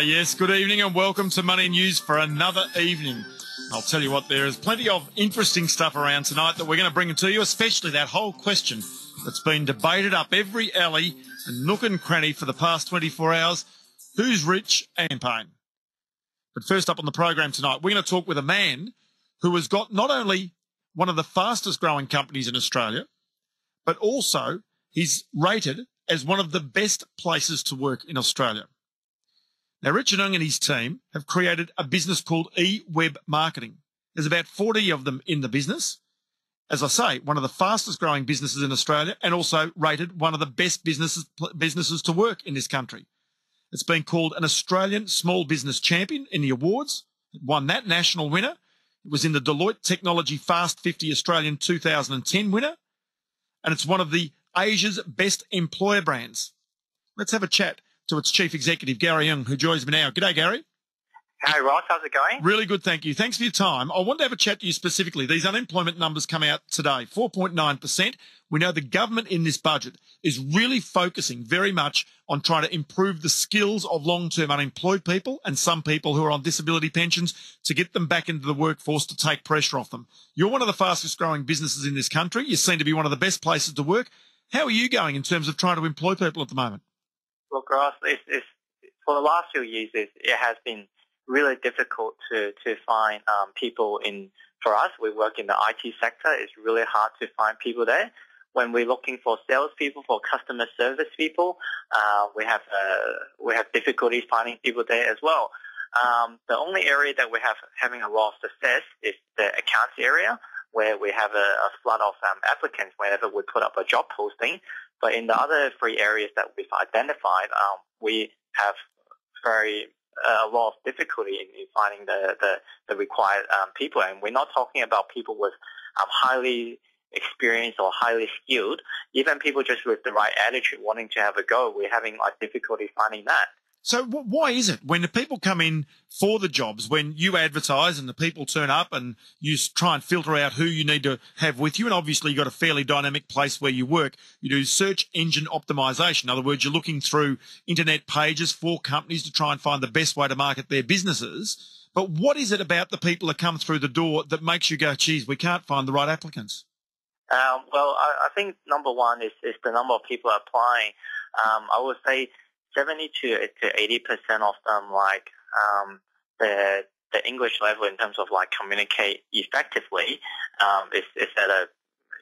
Yes, good evening and welcome to Money News for another evening. I'll tell you what, there is plenty of interesting stuff around tonight that we're going to bring to you, especially that whole question that's been debated up every alley and nook and cranny for the past 24 hours. Who's rich and paying? But first up on the program tonight, we're going to talk with a man who has got not only one of the fastest growing companies in Australia, but also he's rated as one of the best places to work in Australia. Now, Richard Ng and his team have created a business called eWeb Marketing. There's about 40 of them in the business. As I say, one of the fastest growing businesses in Australia and also rated one of the best businesses to work in this country. It's been called an Australian Small Business Champion in the awards. It won that national winner. It was in the Deloitte Technology Fast 50 Australian 2010 winner. And it's one of the Asia's best employer brands. Let's have a chat to its Chief Executive, Gary Ng, who joins me now. G'day, Gary. Hey, Ross. How's it going? Really good, thank you. Thanks for your time. I wanted to have a chat to you specifically. These unemployment numbers come out today, 4.9%. We know the government in this budget is really focusing very much on trying to improve the skills of long-term unemployed people and some people who are on disability pensions to get them back into the workforce to take pressure off them. You're one of the fastest growing businesses in this country. You seem to be one of the best places to work. How are you going in terms of trying to employ people at the moment? Look, Ross, it's for the last few years, it has been really difficult to find people in. For us, we work in the IT sector. It's really hard to find people there. When we're looking for salespeople, for customer service people, we have difficulties finding people there as well. The only area that we have having a lot of success is the accounts area, where we have a flood of applicants whenever we put up a job posting. But in the other three areas that we've identified, we have a lot of difficulty in finding the required people. And we're not talking about people with highly experienced or highly skilled. Even people just with the right attitude wanting to have a go, we're having difficulty finding that. So why is it when the people come in for the jobs, when you advertise and the people turn up and you try and filter out who you need to have with you, and obviously you've got a fairly dynamic place where you work, you do search engine optimization. In other words, you're looking through internet pages for companies to try and find the best way to market their businesses. But what is it about the people that come through the door that makes you go, geez, we can't find the right applicants? Well, I think number one is the number of people applying. I would say 70 to 80% of them the English level in terms of communicate effectively is at a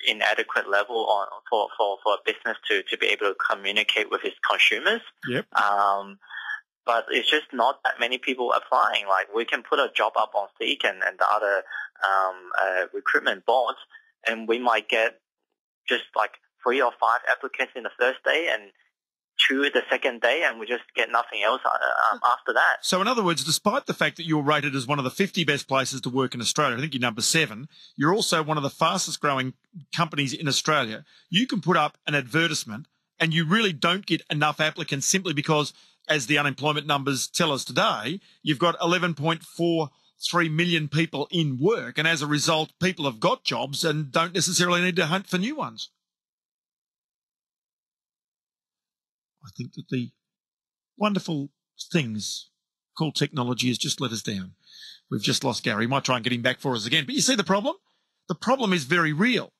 inadequate level for a business to be able to communicate with its consumers. Yep. But it's just not that many people applying. We can put a job up on Seek and the other recruitment boards, and we might get just 3 or 5 applicants in the first day and 2 the second day, and we just get nothing else after that. So in other words, despite the fact that you're rated as one of the 50 best places to work in Australia, I think you're number 7, you're also one of the fastest growing companies in Australia. You can put up an advertisement and you really don't get enough applicants simply because, as the unemployment numbers tell us today, you've got 11.43 million people in work, and as a result, people have got jobs and don't necessarily need to hunt for new ones. I think that the wonderful things called technology has just let us down. We've just lost Gary. Might try and get him back for us again. But you see the problem? The problem is very real.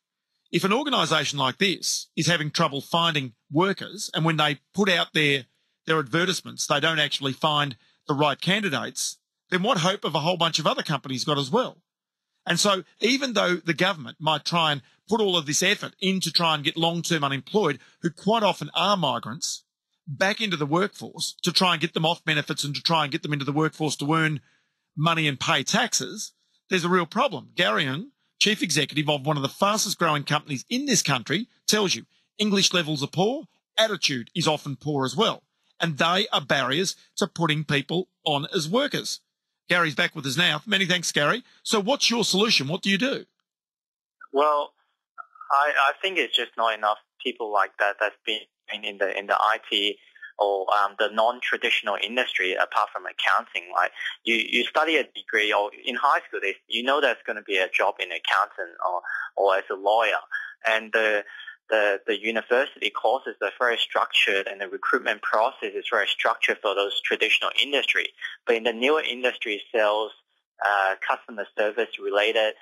If an organisation like this is having trouble finding workers, and when they put out their advertisements, they don't actually find the right candidates, then what hope have a whole bunch of other companies got as well? And so even though the government might try and put all of this effort in to try and get long-term unemployed, who quite often are migrants, back into the workforce to try and get them off benefits and to try and get them into the workforce to earn money and pay taxes, there's a real problem. Gary Ng, Chief Executive of one of the fastest growing companies in this country, tells you English levels are poor, attitude is often poor as well, and they are barriers to putting people on as workers. Gary's back with us now. Many thanks, Gary. So what's your solution? What do you do? Well, I think it's just not enough people like that that's been in the IT or the non-traditional industry apart from accounting. You study a degree, or in high school, you know there's going to be a job in accountant or as a lawyer, and the the university courses are very structured and the recruitment process is very structured for those traditional industry. But in the newer industry, sales, customer service related,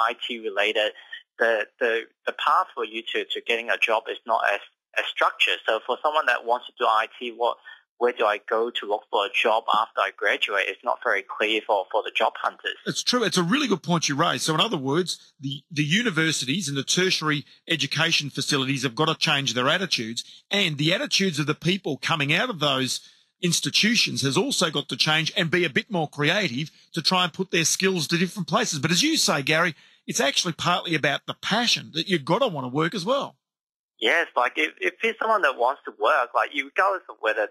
IT related, the path for you to getting a job is not as structured. So for someone that wants to do IT, where do I go to look for a job after I graduate? It's not very clear for the job hunters. It's true. It's a really good point you raise. So in other words, the universities and the tertiary education facilities have got to change their attitudes, and the attitudes of the people coming out of those institutions has also got to change and be a bit more creative to try and put their skills to different places. But as you say, Gary, it's actually partly about the passion that you've got to want to work as well. Yes, like if there's someone that wants to work, like regardless of whether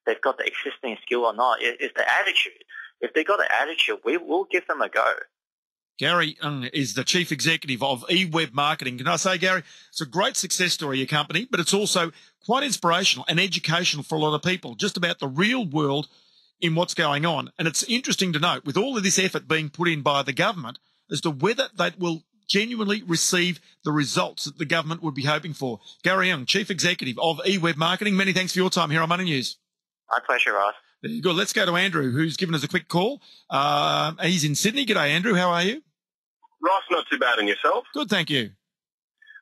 they've got the existing skill or not, it's the attitude. If they got the attitude, we'll give them a go. Gary is the Chief Executive of eWeb Marketing. Can I say, Gary, it's a great success story, your company, but it's also quite inspirational and educational for a lot of people, just about the real world in what's going on. And it's interesting to note, with all of this effort being put in by the government, as to whether that will genuinely receive the results that the government would be hoping for. Gary Young, Chief Executive of eWeb Marketing, many thanks for your time here on Money News. My pleasure, Ross. There you go. Let's go to Andrew, who's given us a quick call. He's in Sydney. G'day, Andrew. How are you? Ross, not too bad. And yourself? Good, thank you.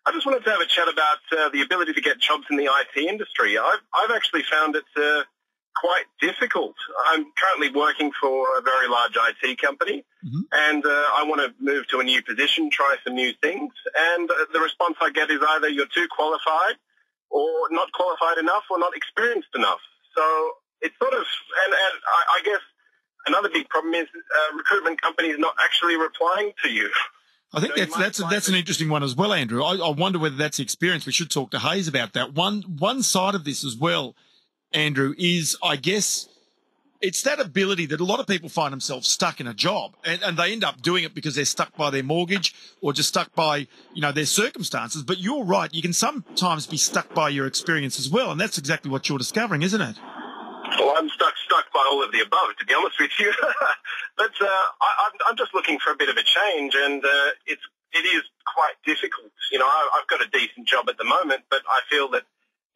I just wanted to have a chat about the ability to get jobs in the IT industry. I've actually found it quite difficult. I'm currently working for a very large IT company, and I want to move to a new position, try some new things, and the response I get is either you're too qualified or not qualified enough or not experienced enough. So it's sort of, and I guess another big problem is recruitment companies not actually replying to you. I think that's an interesting one as well, Andrew. I wonder whether that's the experience. We should talk to Hayes about that. One side of this as well, Andrew, is, I guess, it's that ability that a lot of people find themselves stuck in a job, and they end up doing it because they're stuck by their mortgage or just stuck by, their circumstances. But you're right, you can sometimes be stuck by your experience as well, and that's exactly what you're discovering, isn't it? Well, I'm stuck by all of the above, to be honest with you. But I'm just looking for a bit of a change, and it is quite difficult. I've got a decent job at the moment, but I feel that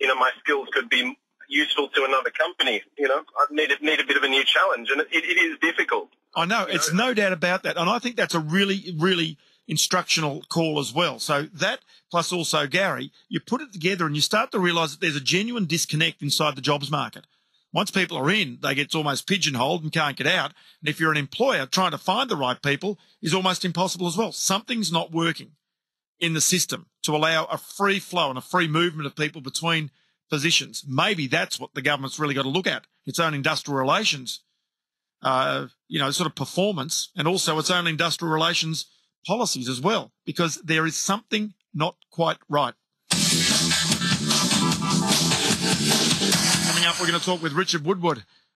my skills could be useful to another company. I need a bit of a new challenge, and it is difficult. I know, it's no doubt about that, and I think that's a really, really instructional call as well. So that, plus also, Gary, you put it together and you start to realise that there's a genuine disconnect inside the jobs market. Once people are in, they get almost pigeonholed and can't get out. And if you're an employer, trying to find the right people is almost impossible as well. Something's not working in the system to allow a free flow and a free movement of people between positions. Maybe that's what the government's really got to look at, its own industrial relations, sort of performance, and also its own industrial relations policies as well, because there is something not quite right. Coming up, we're going to talk with Richard Woodward,